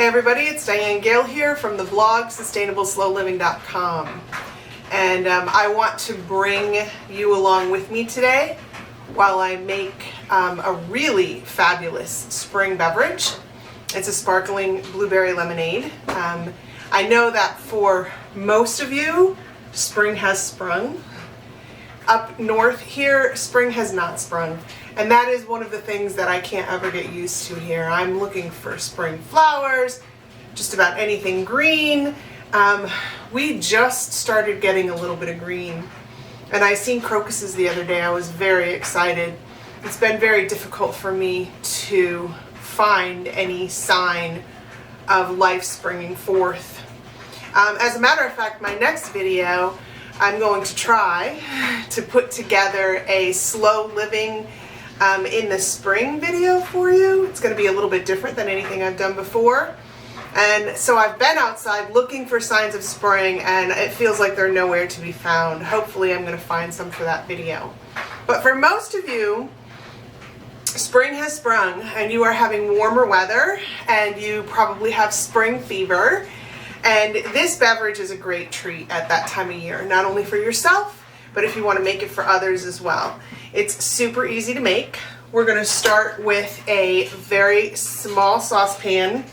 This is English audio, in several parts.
everybody, it's Diane Gale here from the blog sustainableslowliving.com, and I want to bring you along with me today while I make a really fabulous spring beverage. It's a sparkling blueberry lemonade. I know that for most of you, spring has sprung. Up north here, spring has not sprung. And that is one of the things that I can't ever get used to here. I'm looking for spring flowers, just about anything green. We just started getting a little bit of green. And I seen crocuses the other day. I was very excited. It's been very difficult for me to find any sign of life springing forth. As a matter of fact, my next video, I'm going to try to put together a slow living in the spring video for you. It's going to be a little bit different than anything I've done before. And so I've been outside looking for signs of spring, and it feels like they're nowhere to be found. Hopefully I'm going to find some for that video. But for most of you, spring has sprung and you are having warmer weather and you probably have spring fever. And this beverage is a great treat at that time of year, not only for yourself, but if you want to make it for others as well. It's super easy to make. We're going to start with a very small saucepan,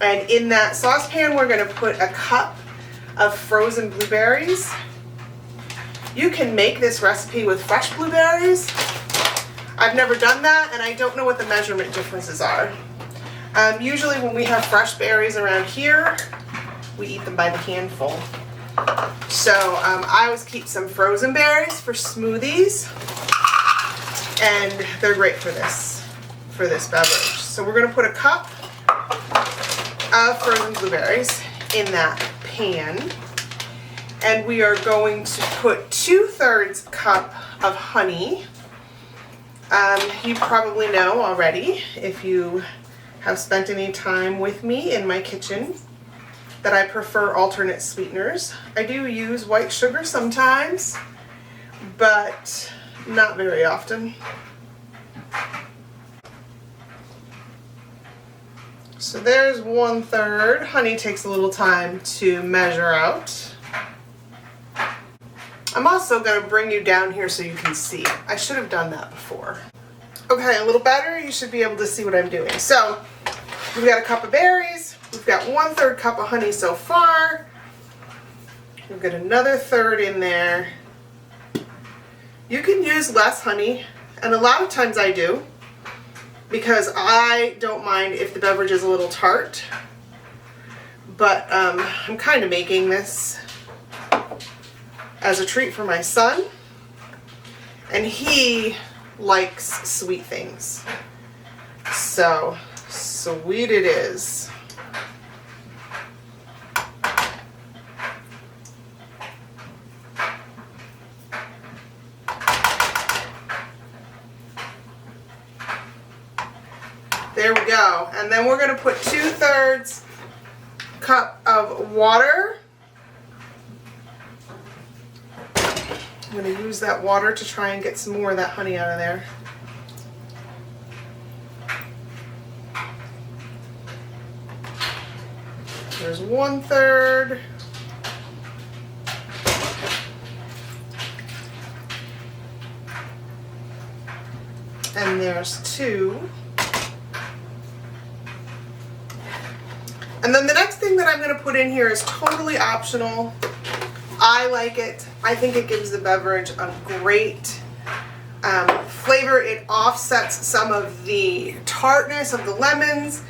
and in that saucepan we're going to put a cup of frozen blueberries. You can make this recipe with fresh blueberries. I've never done that, and I don't know what the measurement differences are. Usually when we have fresh berries around here, we eat them by the handful. So I always keep some frozen berries for smoothies, and they're great for this beverage. So we're going to put a cup of frozen blueberries in that pan, and we are going to put 2/3 cup of honey. You probably know already, if you have spent any time with me in my kitchen, that I prefer alternate sweeteners. I do use white sugar sometimes, but not very often. So there's 1/3. Honey takes a little time to measure out. I'm also going to bring you down here so you can see. I should have done that before. Okay, a little better. You should be able to see what I'm doing. So we've got a cup of berries. We've got 1/3 cup of honey so far. We've got another third in there. You can use less honey, and a lot of times I do, because I don't mind if the beverage is a little tart. But I'm kind of making this as a treat for my son, and he likes sweet things. So sweet it is. There we go. And then we're going to put 2/3 cup of water. I'm going to use that water to try and get some more of that honey out of there. There's 1/3. And there's 2. And then the next thing that I'm going to put in here is totally optional. I like it. I think it gives the beverage a great flavor. It offsets some of the tartness of the lemons.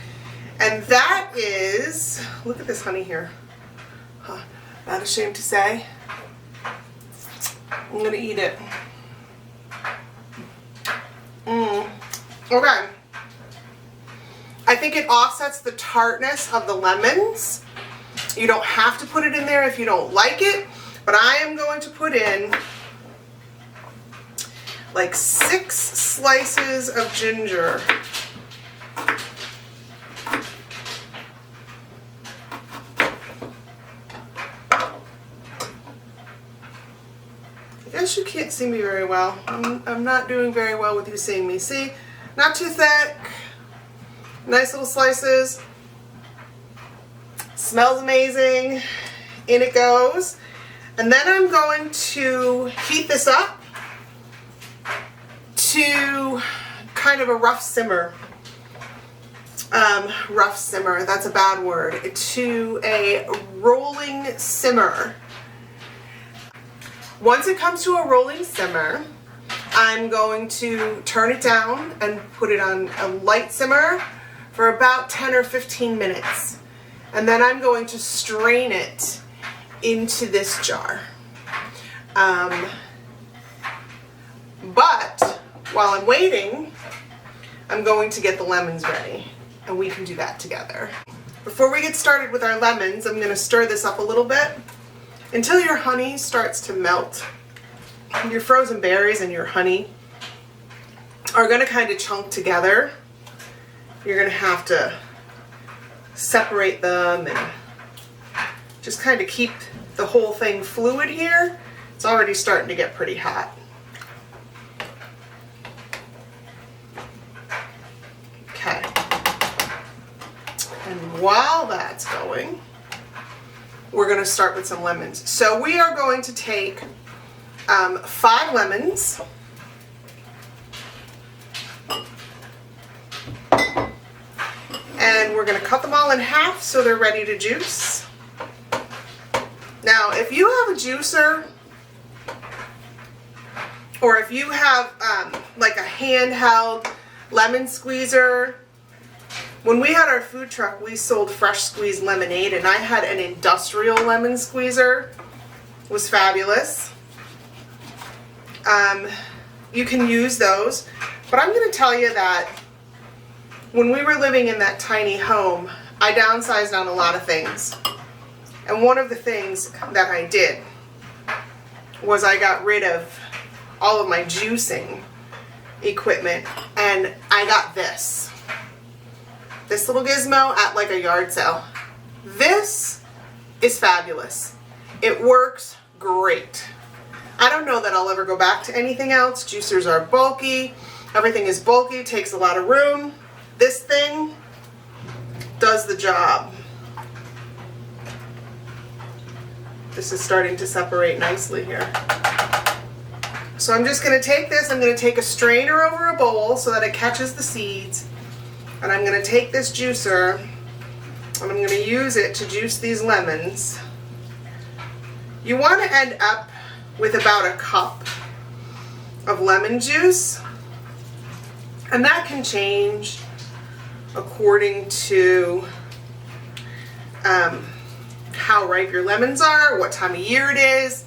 And that is, look at this honey here. Not ashamed to say. I'm going to eat it. Okay. I think it offsets the tartness of the lemons. You don't have to put it in there if you don't like it, but I am going to put in like 6 slices of ginger. I guess you can't see me very well. I'm not doing very well with you seeing me. See? Not too thick. Nice little slices. smells amazing. In it goes. And then I'm going to heat this up to kind of a rough simmer. Rough simmer, that's a bad word. To a rolling simmer. Once it comes to a rolling simmer, I'm going to turn it down and put it on a light simmer for about 10 or 15 minutes. And then I'm going to strain it into this jar. But while I'm waiting, I'm going to get the lemons ready, and we can do that together. Before we get started with our lemons, I'm going to stir this up a little bit until your honey starts to melt. Your frozen berries and your honey are going to kind of chunk together. You're going to have to separate them and just kind of keep the whole thing fluid here. It's already starting to get pretty hot. Okay. And while that's going, we're going to start with some lemons. So we are going to take 5 lemons. And we're going to cut them all in half so they're ready to juice. Now, if you have a juicer, or if you have like a handheld lemon squeezer, when we had our food truck, we sold fresh squeezed lemonade, and I had an industrial lemon squeezer. It was fabulous. You can use those, but I'm going to tell you that when we were living in that tiny home, I downsized on a lot of things. And one of the things that I did was I got rid of all of my juicing equipment, and I got this little gizmo at like a yard sale. This is fabulous. It works great. I don't know that I'll ever go back to anything else. Juicers are bulky. Everything is bulky, takes a lot of room. This thing does the job. This is starting to separate nicely here. So I'm just going to take this, I'm going to take a strainer over a bowl so that it catches the seeds. And I'm going to take this juicer and I'm going to use it to juice these lemons. You want to end up with about a cup of lemon juice. And that can change according to how ripe your lemons are, what time of year it is.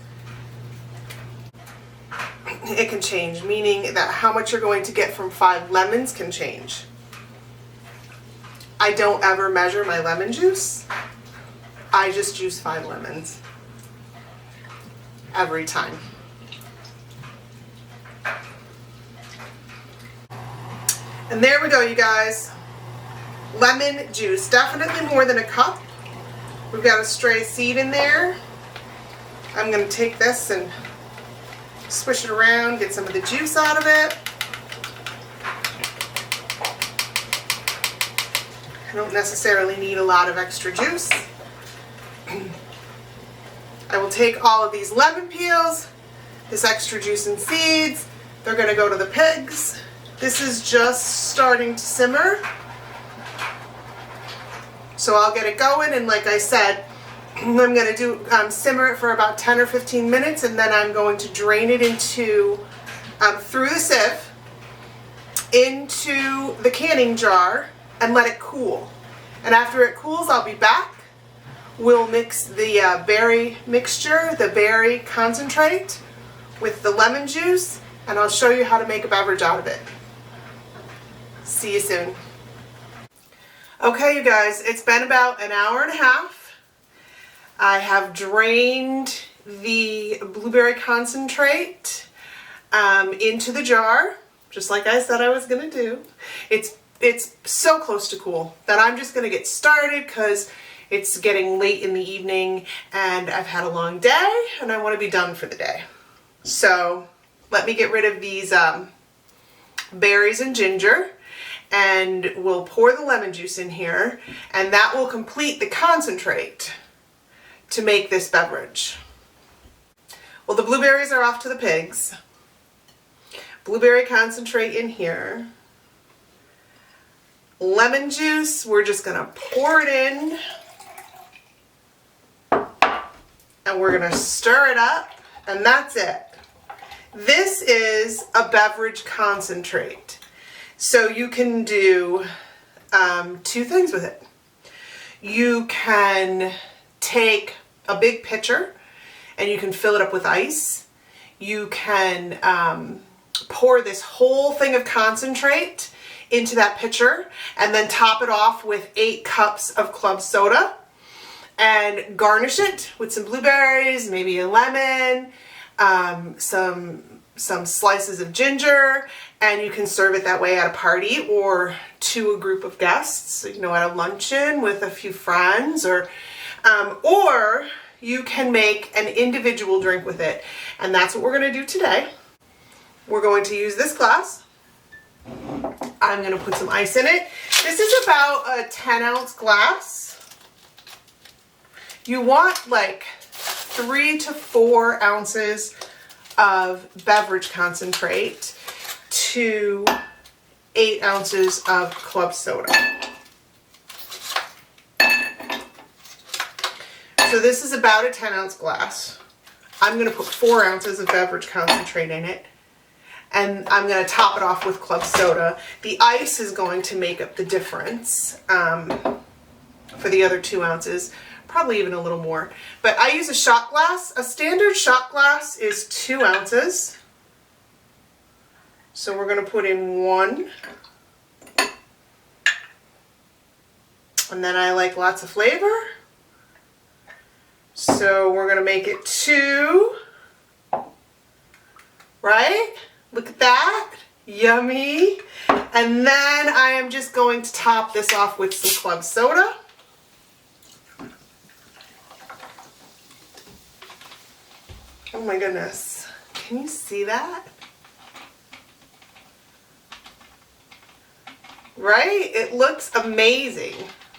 It can change, meaning that how much you're going to get from 5 lemons can change. I don't ever measure my lemon juice. I just juice 5 lemons every time. And there we go, you guys. Lemon juice, definitely more than a cup. We've got a stray seed in there. I'm going to take this and swish it around, get some of the juice out of it. I don't necessarily need a lot of extra juice. I will take all of these lemon peels, this extra juice and seeds. They're going to go to the pigs. This is just starting to simmer. So I'll get it going, and like I said, I'm going to do simmer it for about 10 or 15 minutes, and then I'm going to drain it into through the sieve into the canning jar and let it cool. And after it cools, I'll be back. We'll mix the berry mixture, the berry concentrate, with the lemon juice, and I'll show you how to make a beverage out of it. See you soon. Okay, you guys, it's been about an hour and a half. I have drained the blueberry concentrate into the jar, just like I said I was going to do. It's so close to cool that I'm just going to get started because it's getting late in the evening and I've had a long day and I want to be done for the day. So let me get rid of these berries and ginger, and we'll pour the lemon juice in here, and that will complete the concentrate to make this beverage. Well, the blueberries are off to the pigs. Blueberry concentrate in here. Lemon juice, we're just gonna pour it in, and we're gonna stir it up, and that's it. This is a beverage concentrate. So you can do two things with it. You can take a big pitcher and you can fill it up with ice. You can pour this whole thing of concentrate into that pitcher and then top it off with 8 cups of club soda and garnish it with some blueberries, maybe a lemon, some slices of ginger, and you can serve it that way at a party or to a group of guests, you know, at a luncheon with a few friends, or you can make an individual drink with it. And that's what we're going to do today. We're going to use this glass. I'm going to put some ice in it. This is about a 10-ounce glass. You want like 3 to 4 ounces of beverage concentrate to 8 ounces of club soda. So this is about a 10-ounce glass. I'm going to put 4 ounces of beverage concentrate in it, and I'm going to top it off with club soda. The ice is going to make up the difference for the other 2 ounces. Probably even a little more. But I use a shot glass. A standard shot glass is 2 ounces. So we're going to put in 1. And then I like lots of flavor. So we're going to make it 2. Right? Look at that. Yummy. And then I am just going to top this off with some club soda. Oh my goodness, can you see that? Right? It looks amazing.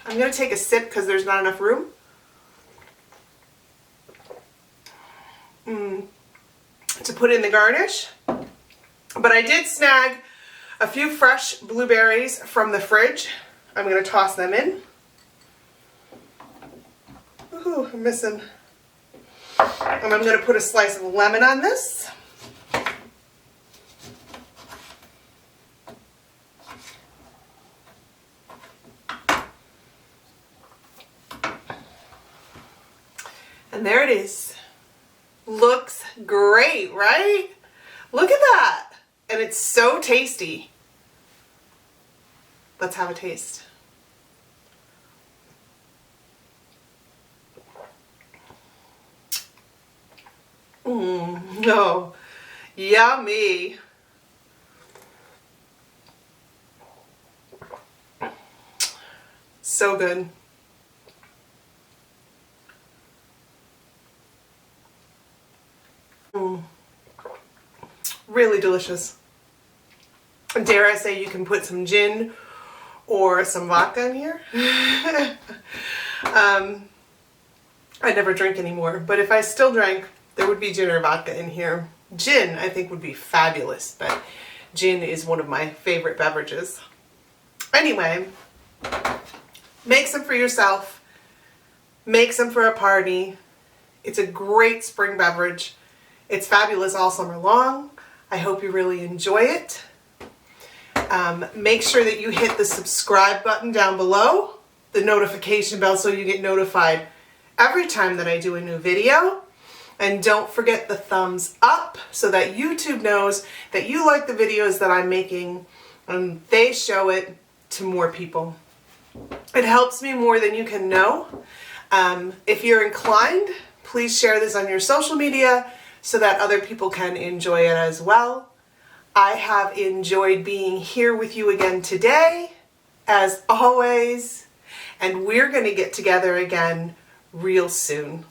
I'm going to take a sip because there's not enough room. To put in the garnish. But I did snag a few fresh blueberries from the fridge. I'm going to toss them in. Ooh, I'm missing. And I'm going to put a slice of lemon on this. And there it is. Looks great, right? Look at that. And it's so tasty. Let's have a taste. No, yummy. So good. Really delicious. Dare I say you can put some gin or some vodka in here. I never drink anymore, but if I still drank, there would be gin or vodka in here. Gin, I think, would be fabulous, but gin is one of my favorite beverages. Anyway, make some for yourself. Make some for a party. It's a great spring beverage. It's fabulous all summer long. I hope you really enjoy it. Make sure that you hit the subscribe button down below, the notification bell, so you get notified every time that I do a new video. And don't forget the thumbs up so that YouTube knows that you like the videos that I'm making and they show it to more people. It helps me more than you can know. If you're inclined, please share this on your social media so that other people can enjoy it as well. I have enjoyed being here with you again today, as always, and we're going to get together again real soon.